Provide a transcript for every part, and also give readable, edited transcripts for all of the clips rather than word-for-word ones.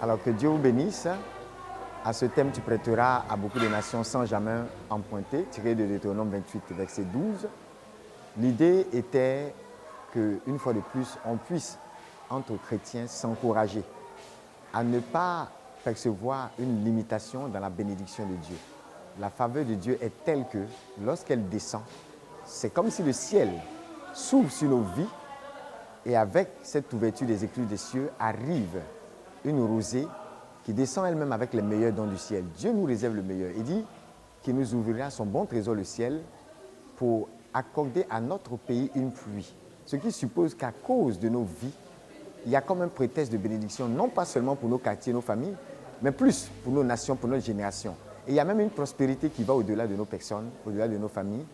Alors que Dieu vous bénisse. À ce thème, tu prêteras à beaucoup de nations sans jamais emprunter, tiré de Deutéronome 28, verset 12. L'idée était qu'une fois de plus, on puisse, entre chrétiens, s'encourager à ne pas percevoir une limitation dans la bénédiction de Dieu. La faveur de Dieu est telle que, lorsqu'elle descend, c'est comme si le ciel s'ouvre sur nos vies et avec cette ouverture des écluses des cieux arrive une rosée qui descend elle-même avec les meilleurs dons du ciel. Dieu nous réserve le meilleur. Il dit qu'il nous ouvrira son bon trésor, le ciel, pour accorder à notre pays une pluie. Ce qui suppose qu'à cause de nos vies, il y a comme un prétexte de bénédiction, non pas seulement pour nos quartiers, nos familles, mais plus pour nos nations, pour notre génération. Et il y a même une prospérité qui va au-delà de nos personnes, au-delà de nos familles,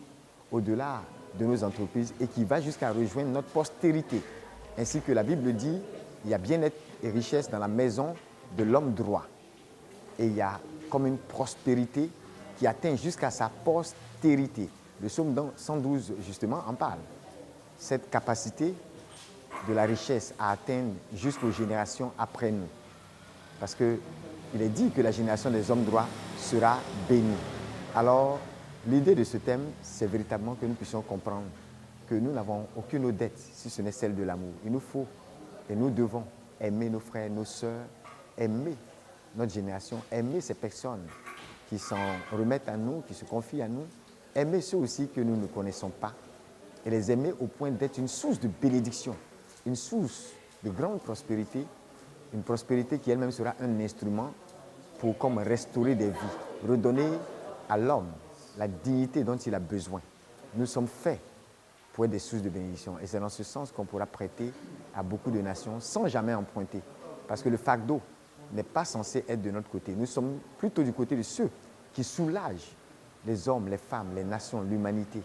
au-delà de nos entreprises et qui va jusqu'à rejoindre notre postérité. Ainsi que la Bible dit, il y a bien-être et richesse dans la maison de l'homme droit. Et il y a comme une prospérité qui atteint jusqu'à sa postérité. Le psaume 112, justement, en parle. Cette capacité de la richesse à atteindre jusqu'aux générations après nous. Parce qu'il est dit que la génération des hommes droits sera bénie. Alors, l'idée de ce thème, c'est véritablement que nous puissions comprendre que nous n'avons aucune autre dette si ce n'est celle de l'amour. Il nous faut et nous devons aimer nos frères, nos sœurs, aimer notre génération, aimer ces personnes qui s'en remettent à nous, qui se confient à nous, aimer ceux aussi que nous ne connaissons pas et les aimer au point d'être une source de bénédiction, une source de grande prospérité, une prospérité qui elle-même sera un instrument pour comme restaurer des vies, redonner à l'homme la dignité dont il a besoin. Nous sommes faits pour être des sources de bénédiction et c'est dans ce sens qu'on pourra prêter à beaucoup de nations sans jamais emprunter. Parce que le fardeau n'est pas censé être de notre côté. Nous sommes plutôt du côté de ceux qui soulagent les hommes, les femmes, les nations, l'humanité,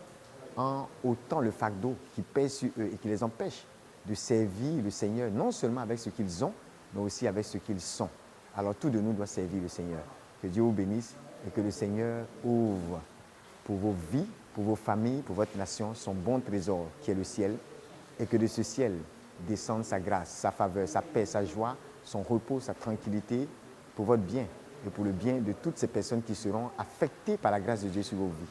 en ôtant le fardeau qui pèse sur eux et qui les empêche de servir le Seigneur, non seulement avec ce qu'ils ont, mais aussi avec ce qu'ils sont. Alors tout de nous doit servir le Seigneur. Que Dieu vous bénisse et que le Seigneur ouvre pour vos vies, pour vos familles, pour votre nation, son bon trésor qui est le ciel, et que de ce ciel descende sa grâce, sa faveur, sa paix, sa joie, son repos, sa tranquillité pour votre bien et pour le bien de toutes ces personnes qui seront affectées par la grâce de Dieu sur vos vies.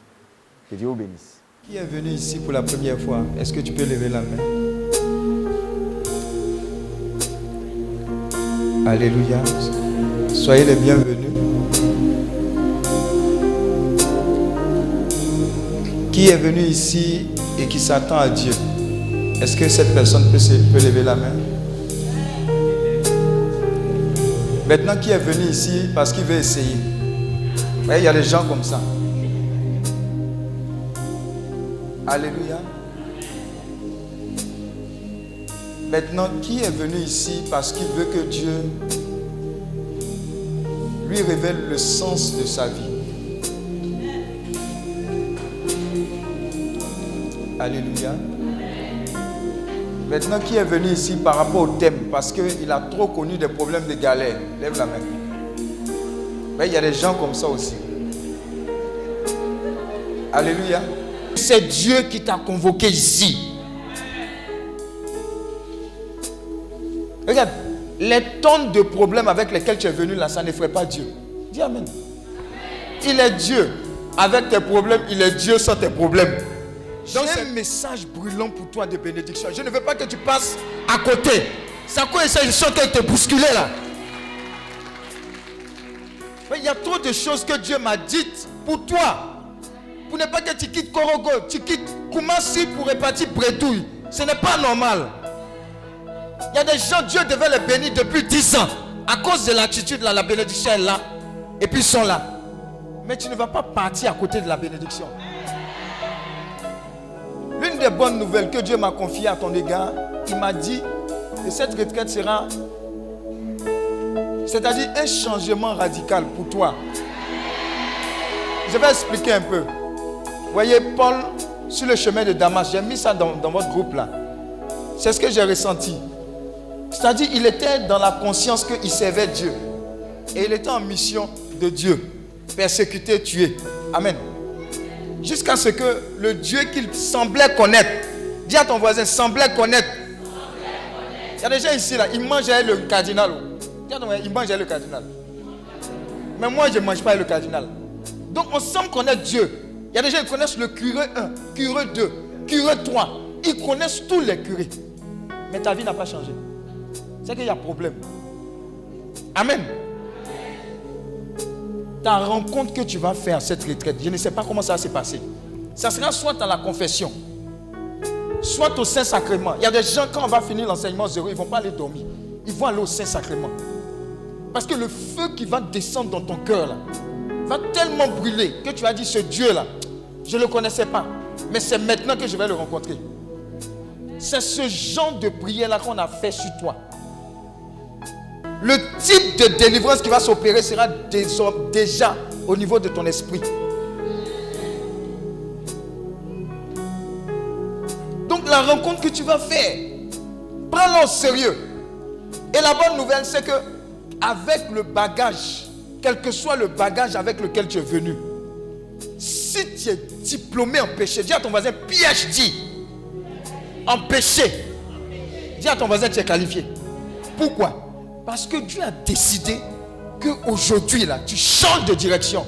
Que Dieu vous bénisse. Qui est venu ici pour la première fois? Est-ce que tu peux lever la main? Alléluia. Soyez les bienvenus. Qui est venu ici et qui s'attend à Dieu? Est-ce que cette personne peut lever la main? Maintenant, qui est venu ici parce qu'il veut essayer? Vous voyez, il y a des gens comme ça. Alléluia. Maintenant, qui est venu ici parce qu'il veut que Dieu lui révèle le sens de sa vie? Alléluia. Maintenant, qui est venu ici par rapport au thème parce qu'il a trop connu des problèmes de galère? Lève la main. Mais il y a des gens comme ça aussi. Alléluia. C'est Dieu qui t'a convoqué ici. Regarde, les tonnes de problèmes avec lesquels tu es venu là, ça n'effraie pas Dieu. Dis Amen. Il est Dieu. Avec tes problèmes, il est Dieu sans tes problèmes. Donc c'est un message brûlant pour toi de bénédiction. Je ne veux pas que tu passes à côté. C'est à quoi je sens qu'elle te bousculer là. Mais il y a trop de choses que Dieu m'a dites pour toi. Pour ne pas que tu quittes Korogo, tu quittes Koumassi pour repartir Bredouille. Ce n'est pas normal. Il y a des gens, Dieu devait les bénir depuis 10 ans. À cause de l'attitude là, la bénédiction est là. Et puis ils sont là. Mais tu ne vas pas partir à côté de la bénédiction. L'une des bonnes nouvelles que Dieu m'a confiée à ton égard, il m'a dit que cette retraite sera, c'est-à-dire un changement radical pour toi. Je vais expliquer un peu. Vous voyez, Paul, sur le chemin de Damas, j'ai mis ça dans votre groupe là. C'est ce que j'ai ressenti. C'est-à-dire, il était dans la conscience qu'il servait Dieu. Et il était en mission de Dieu. Persécuté, tué. Amen. Jusqu'à ce que le Dieu qu'il semblait connaître, dis à ton voisin, semblait connaître. Il y a des gens ici là, ils mangent avec le cardinal. Il mange avec le cardinal. Mais moi, je ne mange pas avec le cardinal. Donc, on semble connaître Dieu. Il y a des gens qui connaissent le curé 1, curé 2, curé 3. Ils connaissent tous les curés. Mais ta vie n'a pas changé. C'est qu'il y a problème. Amen. Ta rencontre que tu vas faire à cette retraite, je ne sais pas comment ça va se passer. Ça sera soit dans la confession, soit au Saint-Sacrement. Il y a des gens, quand on va finir l'enseignement 0, ils ne vont pas aller dormir. Ils vont aller au Saint-Sacrement. Parce que le feu qui va descendre dans ton cœur, là, va tellement brûler que tu vas dire, ce Dieu-là, je ne le connaissais pas. Mais c'est maintenant que je vais le rencontrer. C'est ce genre de prière-là qu'on a fait sur toi. Le type de délivrance qui va s'opérer sera déjà au niveau de ton esprit. Donc la rencontre que tu vas faire, prends-la au sérieux. Et la bonne nouvelle, c'est que avec le bagage, quel que soit le bagage avec lequel tu es venu, si tu es diplômé en péché, dis à ton voisin PhD en péché. Dis à ton voisin, tu es qualifié. Pourquoi? Parce que Dieu a décidé qu'aujourd'hui, là, tu changes de direction.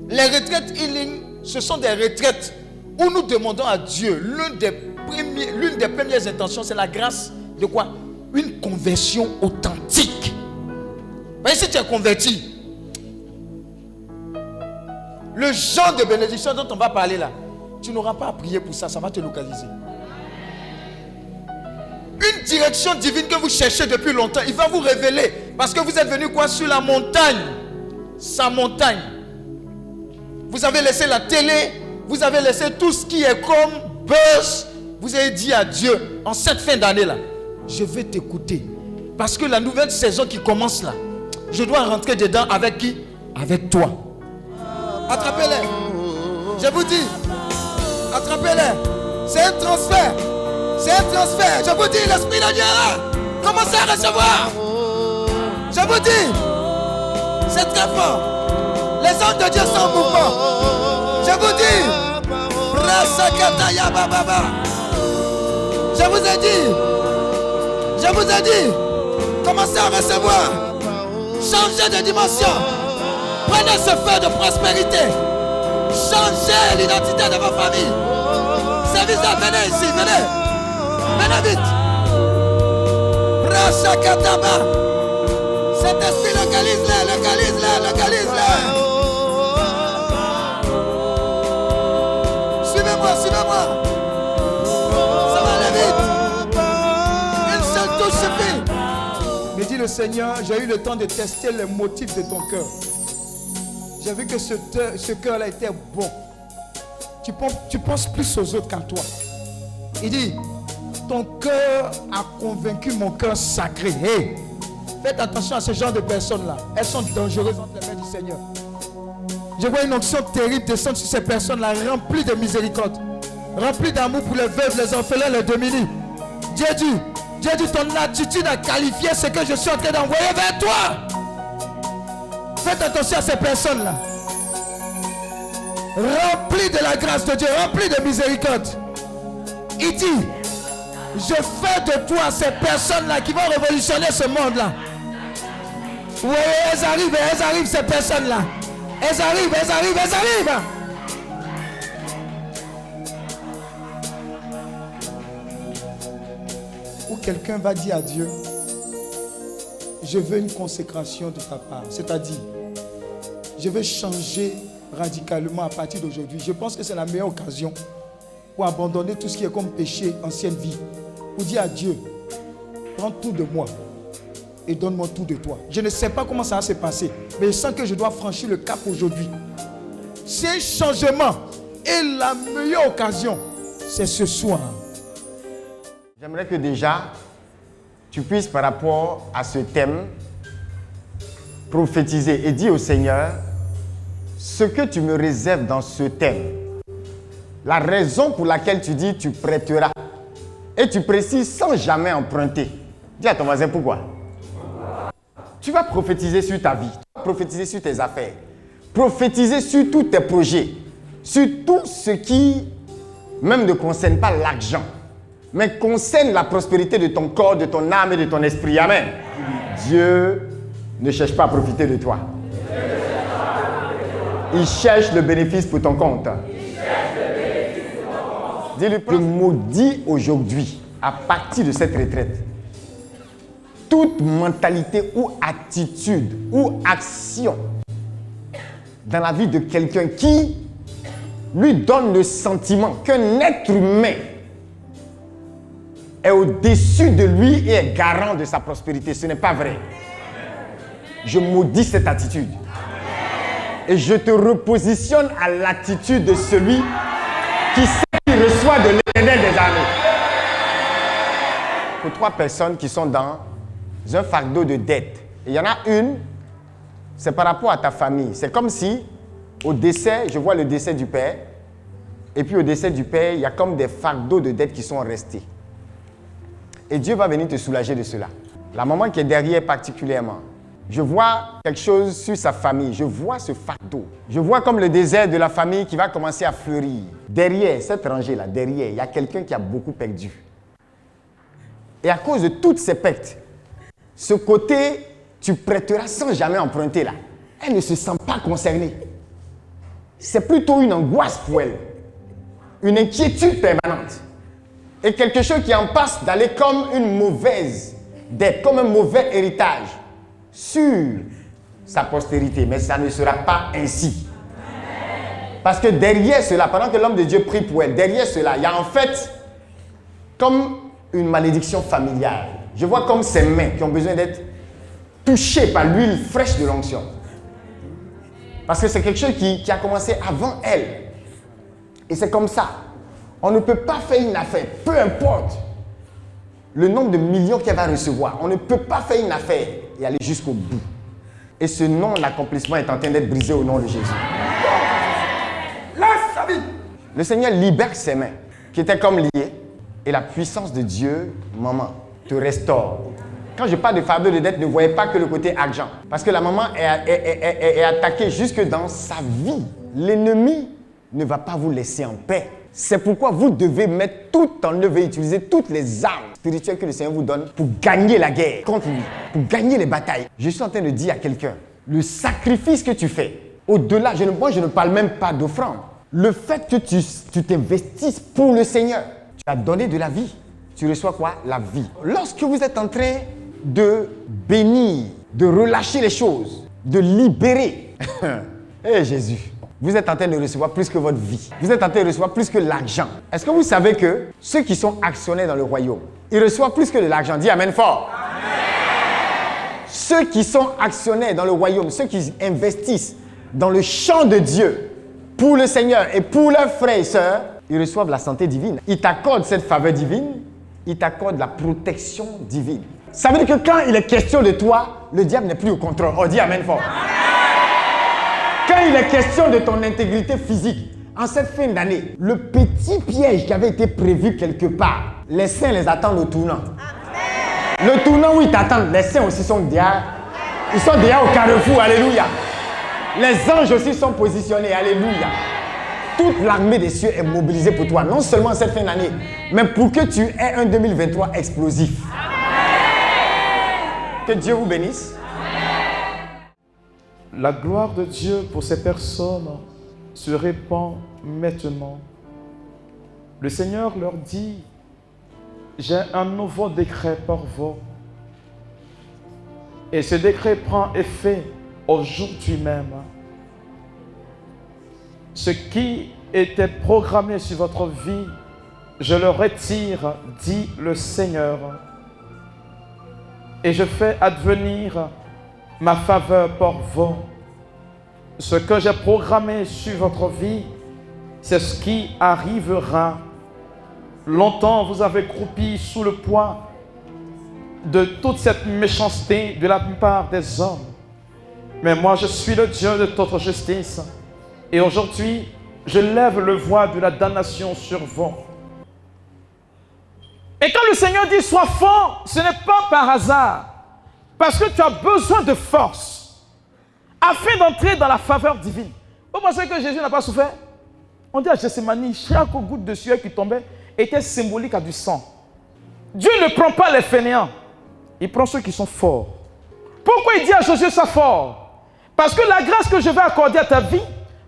Les retraites healing, ce sont des retraites où nous demandons à Dieu, l'une des premières intentions, c'est la grâce de quoi? Une conversion authentique. Mais si tu es converti, le genre de bénédiction dont on va parler là, tu n'auras pas à prier pour ça, ça va te localiser. Une direction divine que vous cherchez depuis longtemps, il va vous révéler. Parce que vous êtes venu quoi? Sur la montagne. Sa montagne. Vous avez laissé la télé, vous avez laissé tout ce qui est comme buzz. Vous avez dit à Dieu, en cette fin d'année là, je vais t'écouter. Parce que la nouvelle saison qui commence là, je dois rentrer dedans avec qui? Avec toi. Attrapez-les. Je vous dis, attrapez-les. C'est un transfert. C'est un transfert. Je vous dis, l'Esprit de Dieu est là. Commencez à recevoir. Je vous dis, c'est très fort. Les anges de Dieu sont en mouvement. Je vous dis, je vous ai dit, commencez à recevoir. Changez de dimension. Prenez ce feu de prospérité. Changez l'identité de vos familles. Service, venez ici, venez. Venez vite. Cet esprit, localise-le. Suivez-moi. Ça va aller vite. Une seule touche suffit. Mais dit le Seigneur, j'ai eu le temps de tester les motifs de ton cœur. J'ai vu que ce cœur-là était bon. Tu penses plus aux autres qu'à toi. Il dit, ton cœur a convaincu mon cœur sacré. Hey, faites attention à ce genre de personnes-là. Elles sont dangereuses entre les mains du Seigneur. Je vois une onction terrible descendre sur ces personnes-là, remplies de miséricorde, remplies d'amour pour les veuves, les orphelins, les démunis. Dieu dit, ton attitude a qualifié ce que je suis en train d'envoyer vers toi. Faites attention à ces personnes-là. Remplies de la grâce de Dieu, remplies de miséricorde. Il dit, je fais de toi ces personnes-là qui vont révolutionner ce monde-là. Oui, elles arrivent ces personnes-là. Elles arrivent. Ou quelqu'un va dire à Dieu, je veux une consécration de ta part. C'est-à-dire, je veux changer radicalement à partir d'aujourd'hui. Je pense que c'est la meilleure occasion pour abandonner tout ce qui est comme péché, ancienne vie. Pour dire à Dieu, prends tout de moi et donne-moi tout de toi. Je ne sais pas comment ça va se passer, mais je sens que je dois franchir le cap aujourd'hui. C'est un changement et la meilleure occasion, c'est ce soir. J'aimerais que déjà, tu puisses par rapport à ce thème, prophétiser et dire au Seigneur, ce que tu me réserves dans ce thème, la raison pour laquelle tu dis tu prêteras, et tu précises sans jamais emprunter. Dis à ton voisin pourquoi. Tu vas prophétiser sur ta vie, tu vas prophétiser sur tes affaires, prophétiser sur tous tes projets, sur tout ce qui même ne concerne pas l'argent, mais concerne la prospérité de ton corps, de ton âme et de ton esprit. Amen. Dieu ne cherche pas à profiter de toi. Il cherche le bénéfice pour ton compte. Dis-lui, je maudis aujourd'hui, à partir de cette retraite, toute mentalité ou attitude ou action dans la vie de quelqu'un qui lui donne le sentiment qu'un être humain est au-dessus de lui et est garant de sa prospérité. Ce n'est pas vrai. Je maudis cette attitude. Et je te repositionne à l'attitude de celui qui sait qu'il reçoit de l'Éternel des armées. Pour 3 personnes qui sont dans un fardeau de dette. Et il y en a une, c'est par rapport à ta famille. C'est comme si, au décès, je vois le décès du père, et puis au décès du père, il y a comme des fardeaux de dette qui sont restés. Et Dieu va venir te soulager de cela. La maman qui est derrière particulièrement, je vois quelque chose sur sa famille. Je vois ce fardeau. Je vois comme le désert de la famille qui va commencer à fleurir. Derrière, cette rangée-là, derrière, il y a quelqu'un qui a beaucoup perdu. Et à cause de toutes ces pertes, ce côté, tu prêteras sans jamais emprunter là. Elle ne se sent pas concernée. C'est plutôt une angoisse pour elle. Une inquiétude permanente. Et quelque chose qui en passe d'aller comme une mauvaise dette, comme un mauvais héritage sur sa postérité. Mais ça ne sera pas ainsi. Parce que derrière cela, pendant que l'homme de Dieu prie pour elle, derrière cela, il y a en fait comme une malédiction familiale. Je vois comme ses mains qui ont besoin d'être touchées par l'huile fraîche de l'onction. Parce que c'est quelque chose qui a commencé avant elle. Et c'est comme ça. On ne peut pas faire une affaire, peu importe le nombre de millions qu'elle va recevoir. On ne peut pas faire une affaire et aller jusqu'au bout. Et ce non-accomplissement est en train d'être brisé au nom de Jésus. Laisse sa vie. Le Seigneur libère ses mains qui étaient comme liées et la puissance de Dieu, maman, te restaure. Quand je parle de fardeau de dette, ne voyez pas que le côté argent. Parce que la maman est attaquée jusque dans sa vie. L'ennemi ne va pas vous laisser en paix. C'est pourquoi vous devez mettre tout en œuvre et utiliser toutes les armes spirituelles que le Seigneur vous donne pour gagner la guerre contre lui, pour gagner les batailles. Je suis en train de dire à quelqu'un, le sacrifice que tu fais, au-delà, moi je ne parle même pas d'offrande. Le fait que tu t'investisses pour le Seigneur, tu as donné de la vie. Tu reçois quoi? La vie. Lorsque vous êtes en train de bénir, de relâcher les choses, de libérer, hé Jésus, vous êtes en train de recevoir plus que votre vie. Vous êtes en train de recevoir plus que l'argent. Est-ce que vous savez que ceux qui sont actionnaires dans le royaume, ils reçoivent plus que de l'argent? Dis amen fort. Amen. Ceux qui sont actionnaires dans le royaume, ceux qui investissent dans le champ de Dieu pour le Seigneur et pour leurs frères et sœurs, ils reçoivent la santé divine. Ils t'accordent cette faveur divine, ils t'accordent la protection divine. Ça veut dire que quand il est question de toi, le diable n'est plus au contrôle. Oh, dis amen fort. Amen. Quand il est question de ton intégrité physique, en cette fin d'année, le petit piège qui avait été prévu quelque part, les saints les attendent au tournant. Amen. Le tournant où ils t'attendent, les saints aussi sont déjà, ils sont déjà au carrefour, alléluia. Les anges aussi sont positionnés, alléluia. Toute l'armée des cieux est mobilisée pour toi, non seulement en cette fin d'année, mais pour que tu aies un 2023 explosif. Amen. Que Dieu vous bénisse. La gloire de Dieu pour ces personnes se répand maintenant. Le Seigneur leur dit, j'ai un nouveau décret pour vous. Et ce décret prend effet aujourd'hui même. Ce qui était programmé sur votre vie, je le retire, dit le Seigneur. Et je fais advenir ma faveur pour vous. Ce que j'ai programmé sur votre vie, c'est ce qui arrivera. Longtemps, vous avez croupi sous le poids de toute cette méchanceté de la plupart des hommes. Mais moi, je suis le Dieu de toute justice. Et aujourd'hui, je lève le voile de la damnation sur vous. Et quand le Seigneur dit « sois fort », ce n'est pas par hasard. Parce que tu as besoin de force afin d'entrer dans la faveur divine. Vous pensez que Jésus n'a pas souffert? On dit à Gethsémani, chaque goutte de sueur qui tombait était symbolique à du sang. Dieu ne prend pas les fainéants. Il prend ceux qui sont forts. Pourquoi il dit à Josué ça fort? Parce que la grâce que je vais accorder à ta vie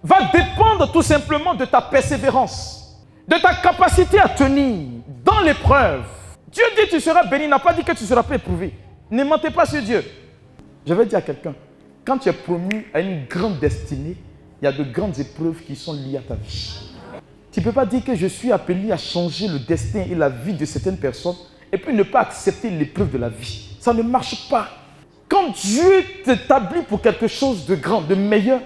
va dépendre tout simplement de ta persévérance, de ta capacité à tenir dans l'épreuve. Dieu dit que tu seras béni, il n'a pas dit que tu ne seras pas éprouvé. Ne mentez pas sur Dieu. Je vais dire à quelqu'un, quand tu es promu à une grande destinée, il y a de grandes épreuves qui sont liées à ta vie. Tu ne peux pas dire que je suis appelé à changer le destin et la vie de certaines personnes et puis ne pas accepter l'épreuve de la vie. Ça ne marche pas. Quand Dieu t'établit pour quelque chose de grand, de meilleur,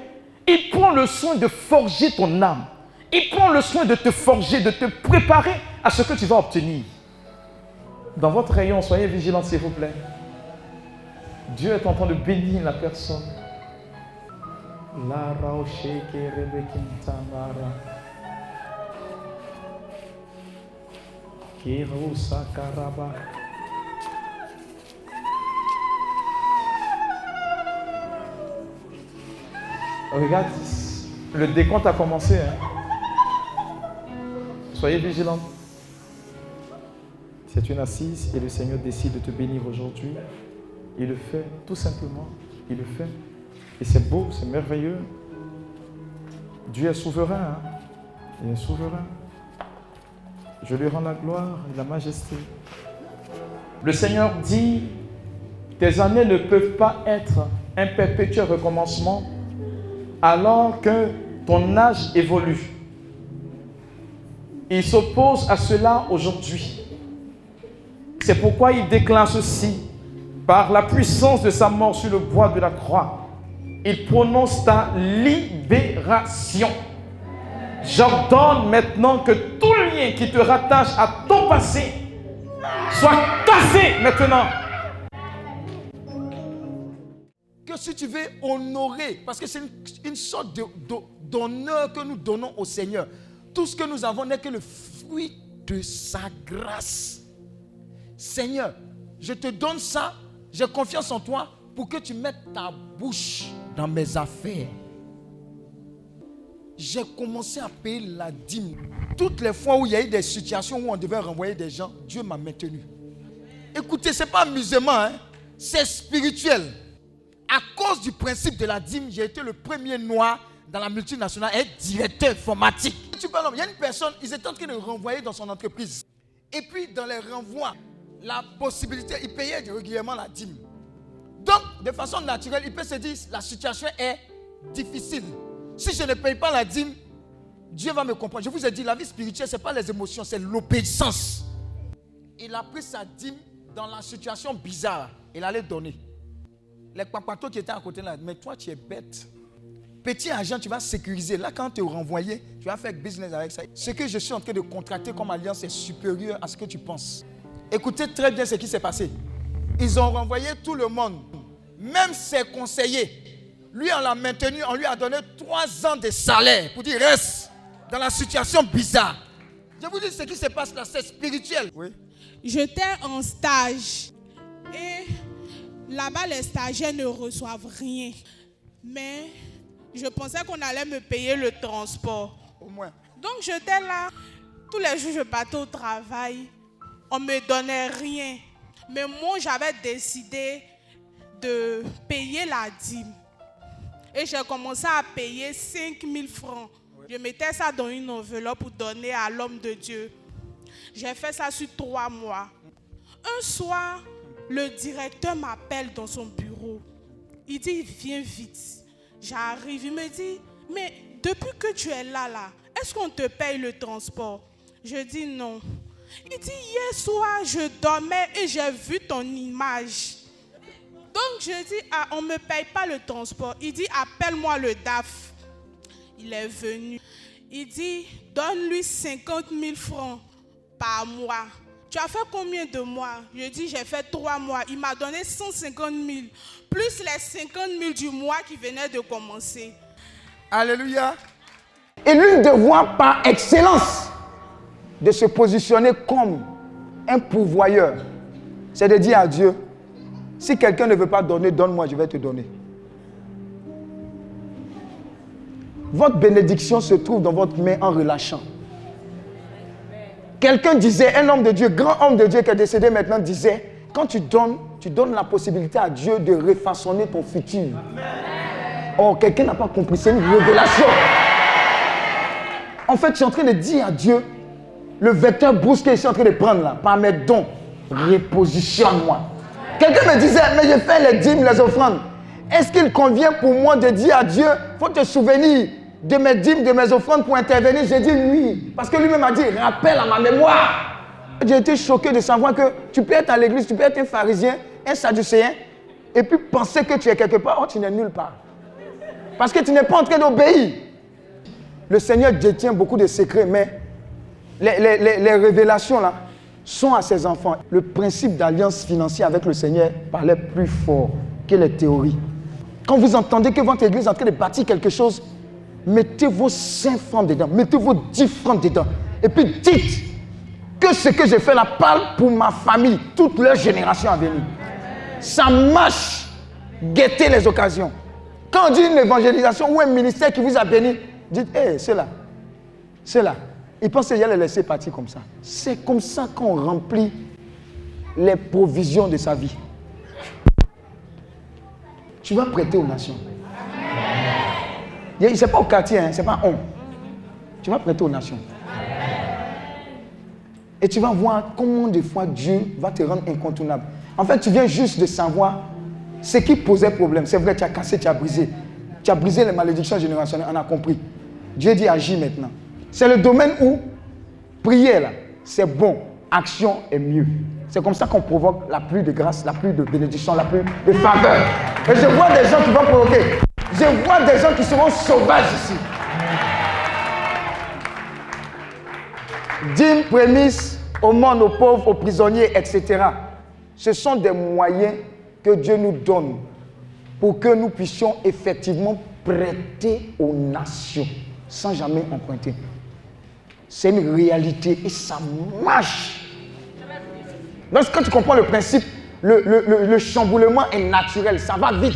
il prend le soin de forger ton âme. Il prend le soin de te forger, de te préparer à ce que tu vas obtenir. Dans votre rayon, soyez vigilants s'il vous plaît. Dieu est en train de bénir la personne. Regarde, le décompte a commencé. Soyez vigilants. C'est une assise et le Seigneur décide de te bénir aujourd'hui. Il le fait tout simplement. Il le fait. Et c'est beau, c'est merveilleux. Dieu est souverain. Il est souverain. Je lui rends la gloire et la majesté. Le Seigneur dit, tes années ne peuvent pas être un perpétuel recommencement alors que ton âge évolue. Il s'oppose à cela aujourd'hui. C'est pourquoi il déclare ceci. Par la puissance de sa mort sur le bois de la croix, il prononce ta libération. J'ordonne maintenant que tout lien qui te rattache à ton passé soit cassé maintenant. Que si tu veux honorer, parce que c'est une sorte d'honneur que nous donnons au Seigneur. Tout ce que nous avons n'est que le fruit de sa grâce. Seigneur, je te donne ça, j'ai confiance en toi pour que tu mettes ta bouche dans mes affaires. J'ai commencé à payer la dîme. Toutes les fois où il y a eu des situations où on devait renvoyer des gens, Dieu m'a maintenu. Écoutez, ce n'est pas amusement, c'est spirituel. À cause du principe de la dîme, j'ai été le premier noir dans la multinationale, être directeur informatique. Il y a une personne, ils étaient en train de renvoyer dans son entreprise. Et puis, dans les renvois, la possibilité, il payait régulièrement la dîme. Donc, de façon naturelle, il peut se dire, la situation est difficile. Si je ne paye pas la dîme, Dieu va me comprendre. Je vous ai dit, la vie spirituelle, ce n'est pas les émotions, c'est l'obéissance. Il a pris sa dîme dans la situation bizarre. Il allait donner. Les papatos qui étaient à côté là, mais toi, tu es bête. Petit agent, tu vas sécuriser. Là, quand tu es renvoyé, tu vas faire business avec ça. Ce que je suis en train de contracter comme alliance est supérieur à ce que tu penses. Écoutez très bien ce qui s'est passé. Ils ont renvoyé tout le monde, même ses conseillers. Lui, on l'a maintenu, on lui a donné 3 ans de salaire pour dire reste dans la situation bizarre. Je vous dis ce qui se passe là, c'est spirituel. Oui. J'étais en stage et là-bas, les stagiaires ne reçoivent rien. Mais je pensais qu'on allait me payer le transport. Au moins. Donc j'étais là, tous les jours je partais au travail. On ne me donnait rien. Mais moi, j'avais décidé de payer la dîme. Et j'ai commencé à payer 5 000 francs. Je mettais ça dans une enveloppe pour donner à l'homme de Dieu. J'ai fait ça sur 3 mois. Un soir, le directeur m'appelle dans son bureau. Il dit, viens vite. J'arrive, il me dit, mais depuis que tu es là, est-ce qu'on te paye le transport? Je dis non. Il dit, hier soir, je dormais et j'ai vu ton image. Donc je dis, on ne me paye pas le transport. Il dit, appelle-moi le DAF. Il est venu. Il dit, donne-lui 50 000 francs par mois. Tu as fait combien de mois? Je dis, j'ai fait 3 mois. Il m'a donné 150 000, plus les 50 000 du mois qui venaient de commencer. Alléluia. Et l'une des voies par excellence de se positionner comme un pourvoyeur, c'est de dire à Dieu, si quelqu'un ne veut pas donner, donne-moi, je vais te donner. Votre bénédiction se trouve dans votre main en relâchant. Quelqu'un disait, un homme de Dieu, grand homme de Dieu qui est décédé maintenant, disait, quand tu donnes, tu donnes la possibilité à Dieu de refaçonner ton futur. Oh, quelqu'un n'a pas compris, c'est une révélation. En fait, tu es en train de dire à Dieu, le vecteur brusque que je suis en train de prendre là, par mes dons, repositionne-moi. Quelqu'un me disait, mais je fais les dîmes, les offrandes. Est-ce qu'il convient pour moi de dire à Dieu, il faut te souvenir de mes dîmes, de mes offrandes pour intervenir? J'ai dit oui, parce que lui-même a dit, rappelle à ma mémoire. J'ai été choqué de savoir que tu peux être à l'église, tu peux être un pharisien, un sadducéen, et puis penser que tu es quelque part, oh, tu n'es nulle part. Parce que tu n'es pas en train d'obéir. Le Seigneur détient beaucoup de secrets, mais les révélations là sont à ses enfants. Le principe d'alliance financière avec le Seigneur parlait plus fort que les théories. Quand vous entendez que votre église est en train de bâtir quelque chose, mettez vos 5 francs dedans, mettez vos 10 francs dedans. Et puis dites que ce que j'ai fait là parle pour ma famille, toute leur génération à venir. Ça marche. Guettez les occasions. Quand on dit une évangélisation ou un ministère qui vous a béni, dites, hé, c'est là. C'est là. Ils pensent qu'il y a les laisser partir comme ça. C'est comme ça qu'on remplit les provisions de sa vie. Tu vas prêter aux nations. Ce n'est pas au quartier, hein, ce n'est pas on. Tu vas prêter aux nations. Et tu vas voir combien de fois Dieu va te rendre incontournable. En fait, tu viens juste de savoir ce qui posait problème. C'est vrai, tu as cassé, tu as brisé. Tu as brisé les malédictions générationnelles, on a compris. Dieu dit agis maintenant. C'est le domaine où prière, c'est bon. Action est mieux. C'est comme ça qu'on provoque la pluie de grâce, la pluie de bénédiction, la pluie de faveur. Et je vois des gens qui vont provoquer. Je vois des gens qui seront sauvages ici. Dîmes, prémices, aumônes aux pauvres, aux prisonniers, etc. Ce sont des moyens que Dieu nous donne pour que nous puissions effectivement prêter aux nations sans jamais emprunter. C'est une réalité et ça marche. Lorsque tu comprends le principe, le chamboulement est naturel, ça va vite.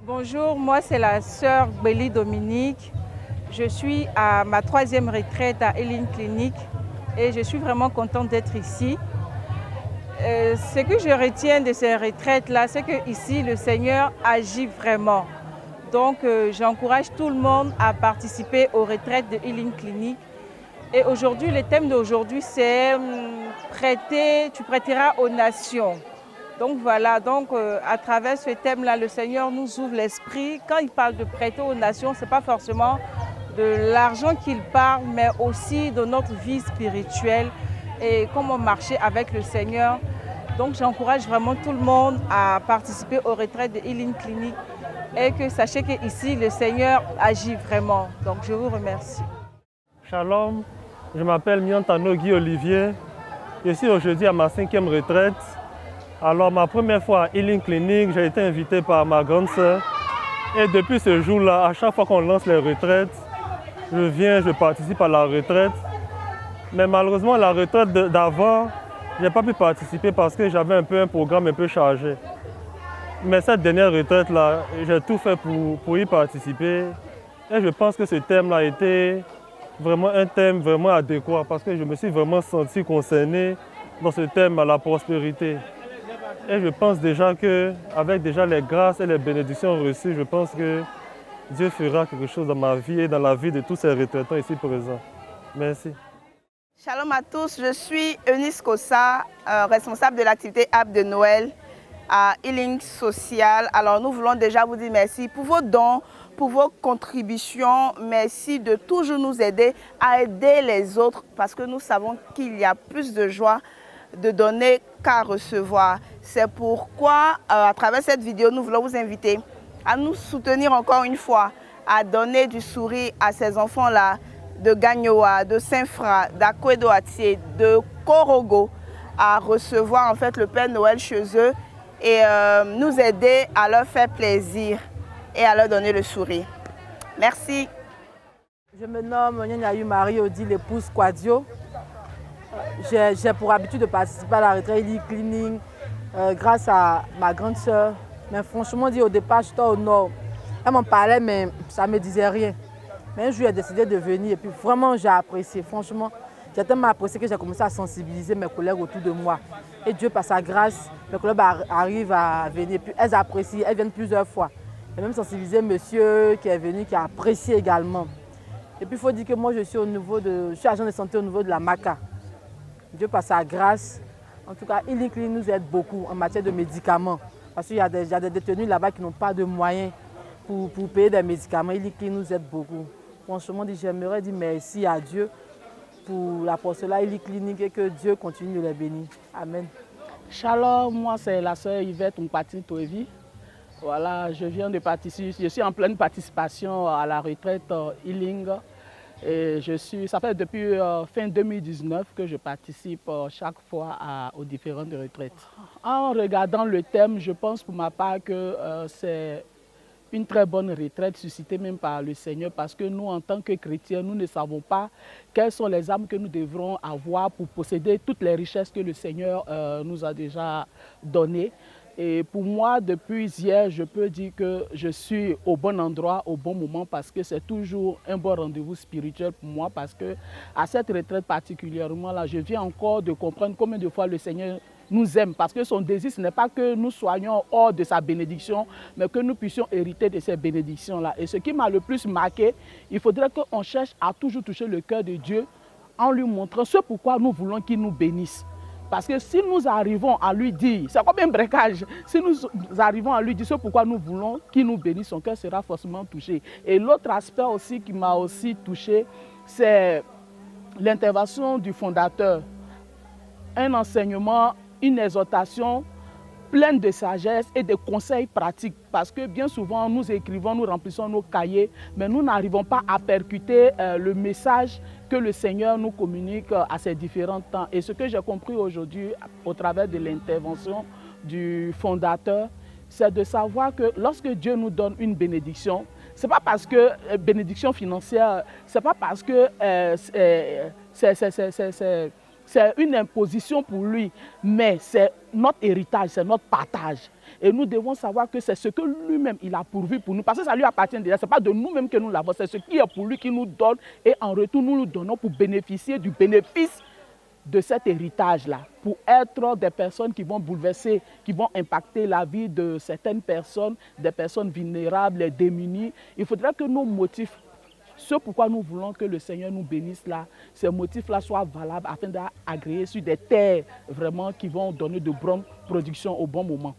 Bonjour, moi c'est la sœur Bélie Dominique. Je suis à ma 3e retraite à Healing Clinic et je suis vraiment contente d'être ici. Ce que je retiens de ces retraites-là, c'est qu'ici, le Seigneur agit vraiment. Donc, j'encourage tout le monde à participer aux retraites de Healing Clinic. Et aujourd'hui, le thème d'aujourd'hui, c'est prêter, tu prêteras aux nations. Donc voilà, à travers ce thème-là, le Seigneur nous ouvre l'esprit. Quand il parle de prêter aux nations, ce n'est pas forcément de l'argent qu'il parle, mais aussi de notre vie spirituelle et comment marcher avec le Seigneur. Donc j'encourage vraiment tout le monde à participer aux retraites de Healing Clinic et que sachez qu'ici, le Seigneur agit vraiment. Donc je vous remercie. Shalom, je m'appelle Miantano Guy Olivier. Je suis aujourd'hui à ma 5e retraite. Alors ma première fois à Healing Clinic, j'ai été invité par ma grande sœur. Et depuis ce jour-là, à chaque fois qu'on lance les retraites, je participe à la retraite. Mais malheureusement, la retraite d'avant, je n'ai pas pu participer parce que j'avais un programme un peu chargé. Mais cette dernière retraite-là, j'ai tout fait pour y participer. Et je pense que ce thème-là a été vraiment un thème vraiment adéquat parce que je me suis vraiment senti concerné dans ce thème à la prospérité. Et je pense déjà qu'avec déjà les grâces et les bénédictions reçues, je pense que Dieu fera quelque chose dans ma vie et dans la vie de tous ces retraitants ici présents. Merci. Shalom à tous, je suis Eunice Kossa, responsable de l'activité App de Noël à Healing Social. Alors nous voulons déjà vous dire merci pour vos dons, pour vos contributions. Merci de toujours nous aider à aider les autres parce que nous savons qu'il y a plus de joie de donner qu'à recevoir. C'est pourquoi, à travers cette vidéo, nous voulons vous inviter à nous soutenir encore une fois, à donner du sourire à ces enfants-là de Gagnoa, de Saint-Fra, d'Akwedoatier, de Korogo, à recevoir en fait le Père Noël chez eux et nous aider à leur faire plaisir et à leur donner le sourire. Merci. Je me nomme Nyanyayu Marie-Odile, l'épouse Quadio. J'ai pour habitude de participer à la retraite Healing Clinic grâce à ma grande sœur. Mais franchement, au départ, j'étais au nord. Elle m'en parlait, mais ça ne me disait rien. Mais un jour, j'ai décidé de venir et puis vraiment, j'ai apprécié. Franchement, j'ai tellement apprécié que j'ai commencé à sensibiliser mes collègues autour de moi. Et Dieu, par sa grâce, mes collègues arrivent à venir. Puis elles apprécient, elles viennent plusieurs fois. J'ai même sensibilisé monsieur qui est venu, qui a apprécié également. Et puis il faut dire que moi, je suis agent de santé au niveau de la MACA. Dieu, par sa grâce, en tout cas, Healing Clinic nous aide beaucoup en matière de médicaments. Parce qu'il y a des détenus là-bas qui n'ont pas de moyens pour payer des médicaments. Healing Clinic nous aide beaucoup. Franchement, j'aimerais dire merci à Dieu pour l'apostolat Healing Clinic et que Dieu continue de les bénir. Amen. Shalom, moi c'est la sœur Yvette Mpati Toevi. Voilà, je viens de participer, je suis en pleine participation à la retraite Healing. Et ça fait depuis fin 2019 que je participe chaque fois aux différentes retraites. En regardant le thème, je pense pour ma part que c'est une très bonne retraite suscitée même par le Seigneur parce que nous, en tant que chrétiens, nous ne savons pas quelles sont les armes que nous devrons avoir pour posséder toutes les richesses que le Seigneur nous a déjà données. Et pour moi, depuis hier, je peux dire que je suis au bon endroit, au bon moment, parce que c'est toujours un bon rendez-vous spirituel pour moi, parce que à cette retraite particulièrement, là, je viens encore de comprendre combien de fois le Seigneur nous aime, parce que son désir, ce n'est pas que nous soyons hors de sa bénédiction, mais que nous puissions hériter de ces bénédictions-là. Et ce qui m'a le plus marqué, il faudrait qu'on cherche à toujours toucher le cœur de Dieu en lui montrant ce pourquoi nous voulons qu'il nous bénisse. Parce que si nous arrivons à lui dire, c'est comme un braquage, si nous arrivons à lui dire ce pourquoi nous voulons qu'il nous bénisse, son cœur sera forcément touché. Et l'autre aspect aussi qui m'a aussi touché, c'est l'intervention du fondateur. Un enseignement, une exhortation pleine de sagesse et de conseils pratiques. Parce que bien souvent, nous écrivons, nous remplissons nos cahiers, mais nous n'arrivons pas à percuter le message que le Seigneur nous communique à ces différents temps. Et ce que j'ai compris aujourd'hui, au travers de l'intervention du fondateur, c'est de savoir que lorsque Dieu nous donne une bénédiction, ce n'est pas parce que, bénédiction financière, ce n'est pas parce que c'est une imposition pour lui, mais c'est notre héritage, c'est notre partage. Et nous devons savoir que c'est ce que lui-même il a pourvu pour nous, parce que ça lui appartient déjà, ce n'est pas de nous-mêmes que nous l'avons, c'est ce qui est pour lui qui nous donne, et en retour nous nous donnons pour bénéficier du bénéfice de cet héritage-là, pour être des personnes qui vont bouleverser, qui vont impacter la vie de certaines personnes, des personnes vulnérables, les démunies. Il faudrait que nos motifs, ce pourquoi nous voulons que le Seigneur nous bénisse là, ces motifs-là soient valables afin d'agréer sur des terres vraiment qui vont donner de bonnes productions au bon moment.